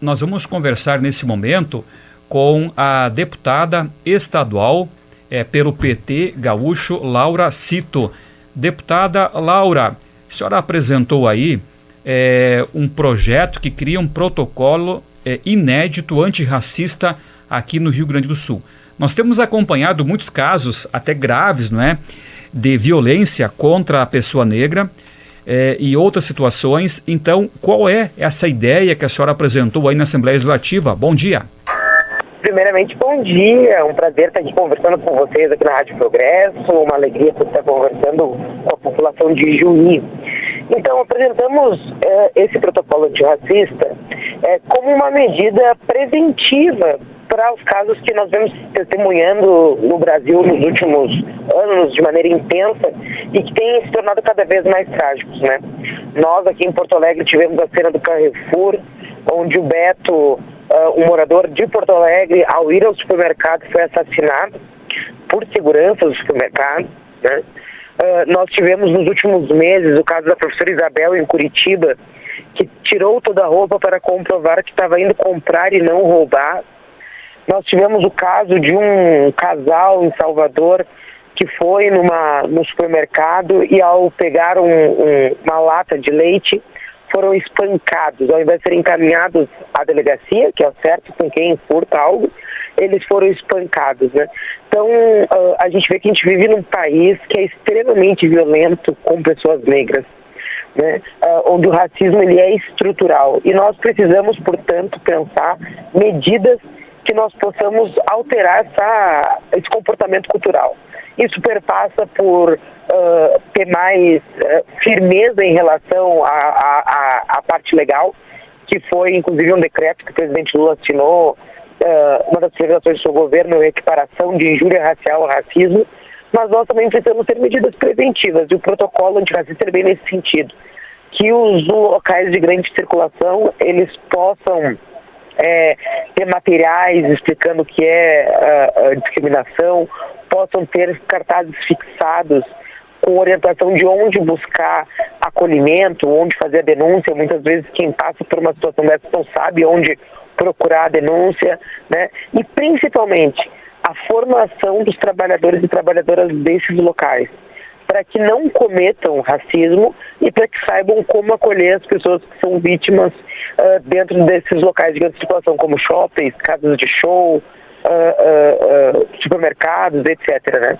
nós vamos conversar nesse momento com a deputada estadual pelo PT gaúcho, Laura Cito. Deputada Laura, a senhora apresentou aí um projeto que cria um protocolo inédito antirracista aqui no Rio Grande do Sul. Nós temos acompanhado muitos casos, até graves, não é, de violência contra a pessoa negra e outras situações. Então, qual é essa ideia que a senhora apresentou aí na Assembleia Legislativa? Bom dia. Primeiramente, bom dia. É um prazer estar aqui conversando com vocês aqui na Rádio Progresso. Uma alegria estar conversando com a população de Juí. Então, apresentamos esse protocolo antirracista como uma medida preventiva para os casos que nós vemos testemunhando no Brasil nos últimos anos de maneira intensa e que têm se tornado cada vez mais trágicos, né? Nós aqui em Porto Alegre tivemos a cena do Carrefour, onde o Beto, um morador de Porto Alegre, ao ir ao supermercado, foi assassinado por segurança do supermercado, né? Nós tivemos nos últimos meses o caso da professora Isabel em Curitiba, que tirou toda a roupa para comprovar que estava indo comprar e não roubar. Nós tivemos o caso de um casal em Salvador que foi no supermercado e ao pegar uma lata de leite foram espancados. Ao invés de serem encaminhados à delegacia, que é o certo com quem furta algo, eles foram espancados, né? Então, a gente vê que a gente vive num país que é extremamente violento com pessoas negras, né? Onde o racismo ele é estrutural. E nós precisamos, portanto, pensar medidas que nós possamos alterar esse comportamento cultural. Isso perpassa por ter mais firmeza em relação à parte legal, que foi inclusive um decreto que o presidente Lula assinou, uma das priorizações do seu governo, a equiparação de injúria racial ao racismo, mas nós também precisamos ter medidas preventivas, e o protocolo antirracista é bem nesse sentido, que os locais de grande circulação, eles possam ter materiais explicando o que é a discriminação, possam ter cartazes fixados com orientação de onde buscar acolhimento, onde fazer a denúncia. Muitas vezes quem passa por uma situação dessa não sabe onde procurar a denúncia, né? E principalmente a formação dos trabalhadores e trabalhadoras desses locais, para que não cometam racismo e para que saibam como acolher as pessoas que são vítimas dentro desses locais de grande circulação, como shoppings, casas de show, supermercados, etc., né?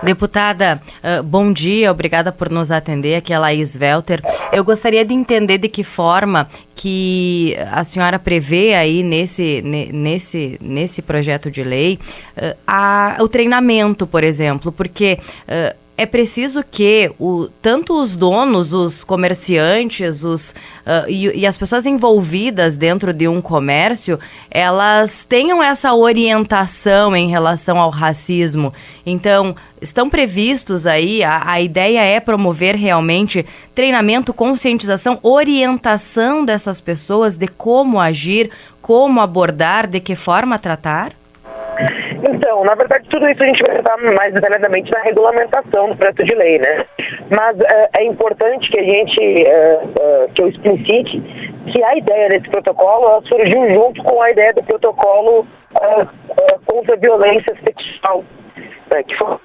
Deputada, bom dia, obrigada por nos atender, aqui é a Laís Welter. Eu gostaria de entender de que forma que a senhora prevê aí nesse projeto de lei o treinamento, por exemplo, porque é preciso que tanto os donos, os comerciantes e as pessoas envolvidas dentro de um comércio, elas tenham essa orientação em relação ao racismo. Então, estão previstos aí, a ideia é promover realmente treinamento, conscientização, orientação dessas pessoas de como agir, como abordar, de que forma tratar? Então, na verdade, tudo isso a gente vai tratar mais detalhadamente na regulamentação do projeto de lei, né? Mas é importante que que eu explicite que a ideia desse protocolo surgiu junto com a ideia do protocolo contra a violência sexual, né? Que foi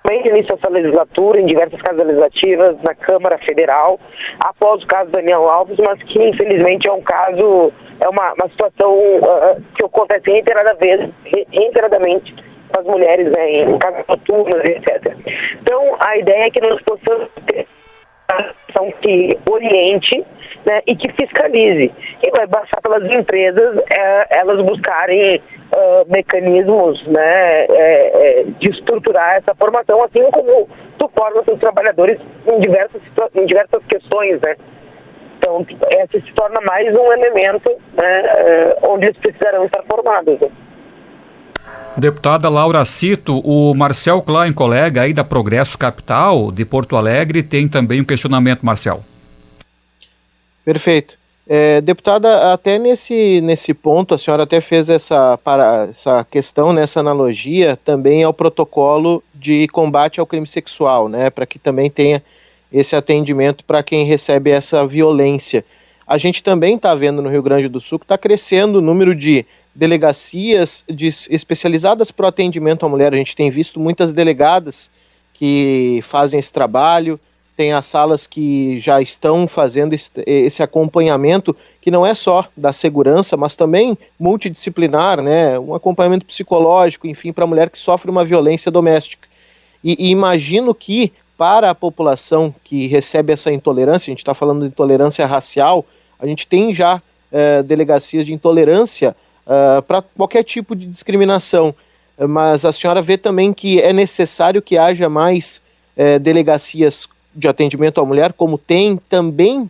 no início dessa legislatura, em diversas casas legislativas, na Câmara Federal, após o caso Daniel Alves, mas que infelizmente é um caso, uma situação que acontece reiteradamente com as mulheres, né, em casas noturnas, etc. Então, a ideia é que nós possamos ter uma ação que oriente, né, e que fiscalize. E vai passar pelas empresas elas buscarem mecanismos, né, de estruturar essa formação, assim como tu forma seus trabalhadores em diversas questões, né? Então, essa se torna mais um elemento, né, onde eles precisarão estar formados, né? Deputada Laura Cito, o Marcel Klein, colega aí da Progresso Capital de Porto Alegre, tem também um questionamento, Marcel. Perfeito. Deputada, até nesse ponto, a senhora até fez essa questão, nessa analogia, também ao protocolo de combate ao crime sexual, né, para que também tenha esse atendimento para quem recebe essa violência. a gente também está vendo no Rio Grande do Sul que está crescendo o número de delegacias especializadas para o atendimento à mulher. A gente tem visto muitas delegadas que fazem esse trabalho, tem as salas que já estão fazendo esse acompanhamento, que não é só da segurança, mas também multidisciplinar, né? Um acompanhamento psicológico, enfim, para a mulher que sofre uma violência doméstica. E imagino que, para a população que recebe essa intolerância, a gente está falando de intolerância racial, a gente tem já delegacias de intolerância para qualquer tipo de discriminação, mas a senhora vê também que é necessário que haja mais delegacias de atendimento à mulher, como tem também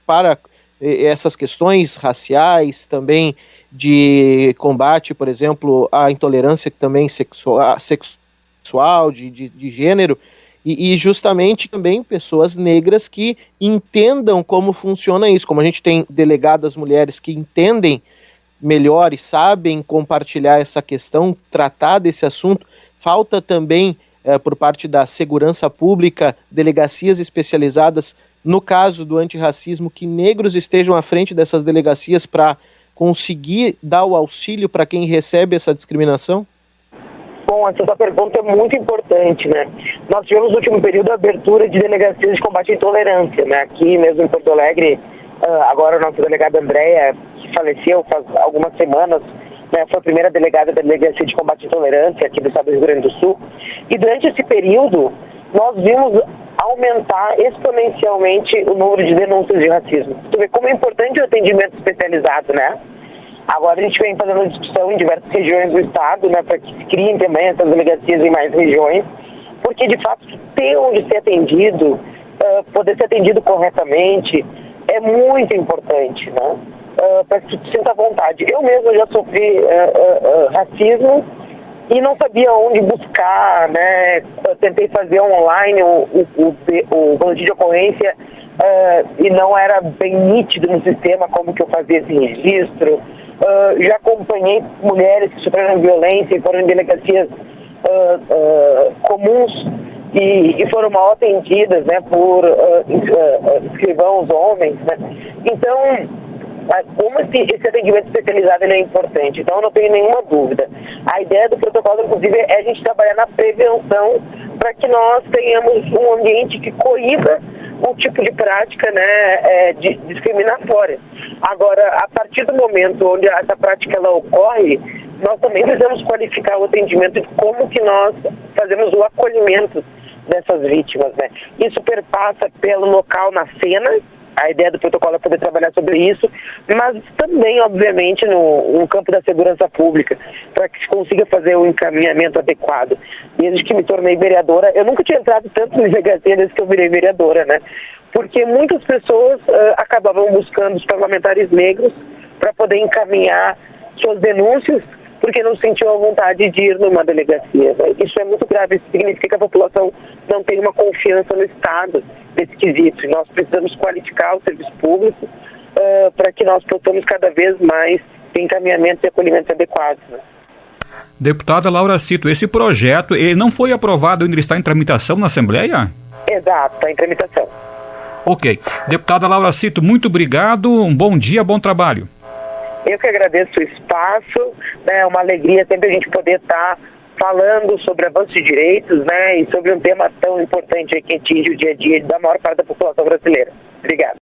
para essas questões raciais, também de combate, por exemplo, à intolerância também sexual, de gênero, e justamente também pessoas negras que entendam como funciona isso. Como a gente tem delegadas mulheres que entendem melhor e sabem compartilhar essa questão, tratar desse assunto, falta também, por parte da segurança pública, delegacias especializadas, no caso do antirracismo, que negros estejam à frente dessas delegacias para conseguir dar o auxílio para quem recebe essa discriminação? Bom, essa sua pergunta é muito importante, né? Nós tivemos no último período a abertura de delegacias de combate à intolerância, né? Aqui mesmo em Porto Alegre, agora a nossa delegada Andréia, que faleceu faz algumas semanas, né, foi a primeira delegada da Delegacia de Combate à Intolerância aqui do estado do Rio Grande do Sul. E durante esse período, nós vimos aumentar exponencialmente o número de denúncias de racismo. Tu vê como é importante o atendimento especializado, né? Agora a gente vem fazendo uma discussão em diversas regiões do estado, né, para que se criem também essas delegacias em mais regiões, porque de fato ter onde ser atendido, poder ser atendido corretamente, é muito importante, né? Para que tu sinta vontade. Eu mesma já sofri racismo e não sabia onde buscar, né? Eu tentei fazer online o boletim de ocorrência e não era bem nítido no sistema como que eu fazia esse registro. Já acompanhei mulheres que sofreram violência e foram em delegacias comuns e foram mal atendidas, né, por escrivãos homens, né? Então, como esse atendimento especializado ele é importante, então eu não tenho nenhuma dúvida. A ideia do protocolo, inclusive, é a gente trabalhar na prevenção para que nós tenhamos um ambiente que coíba um tipo de prática, né, discriminatória. Agora, a partir do momento onde essa prática ela ocorre, nós também precisamos qualificar o atendimento de como que nós fazemos o acolhimento dessas vítimas, né? Isso perpassa pelo local na cena. A ideia do protocolo é poder trabalhar sobre isso, mas também, obviamente, no campo da segurança pública, para que se consiga fazer o encaminhamento adequado. Desde que me tornei vereadora, eu nunca tinha entrado tanto no delegacia desde que eu virei vereadora, né? Porque muitas pessoas acabavam buscando os parlamentares negros para poder encaminhar suas denúncias, porque não sentiam a vontade de ir numa delegacia, né? Isso é muito grave, isso significa que a população não tem uma confiança no Estado desse quesito. E nós precisamos qualificar o serviço público para que nós possamos cada vez mais ter encaminhamentos e acolhimentos adequados, né? Deputada Laura Cito, esse projeto ele não foi aprovado, ainda está em tramitação na Assembleia? Exato, está em tramitação. Ok. Deputada Laura Cito, muito obrigado, um bom dia, bom trabalho. Eu que agradeço o espaço, né? É uma alegria sempre a gente poder estar falando sobre avanços de direitos, né? E sobre um tema tão importante que atinge o dia a dia da maior parte da população brasileira. Obrigado.